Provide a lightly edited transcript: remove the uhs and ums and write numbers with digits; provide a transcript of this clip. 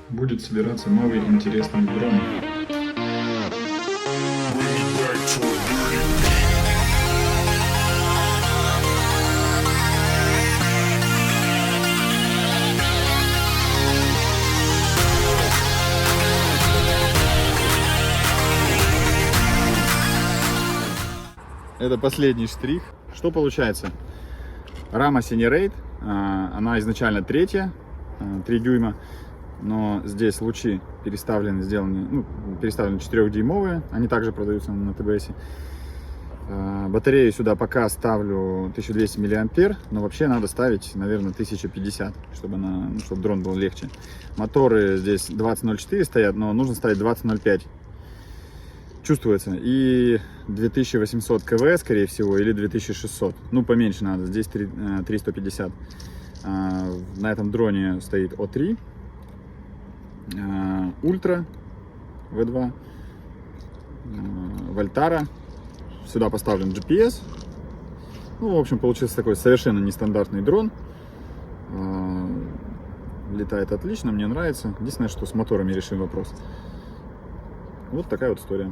Будет собираться новый интересный дрон. Это последний штрих. Что получается? Рама Cinerat, она изначально 3 дюйма, но здесь лучи переставлены, переставлены 4-дюймовые, они также продаются на ТБС. Батарею сюда пока ставлю 1200 мА, но вообще надо ставить, наверное, 1050, чтобы дрон был легче. Моторы здесь 20.04 стоят, но нужно ставить 20.05. Чувствуется. И 2800 КВ, скорее всего, или 2600. Ну, поменьше надо. Здесь 3150. На этом дроне стоит O3. Ультра V2. Voltara. Сюда поставлен GPS. Ну, в общем, получился такой совершенно нестандартный дрон. Летает отлично, мне нравится. Единственное, что с моторами решим вопрос. Вот такая вот история.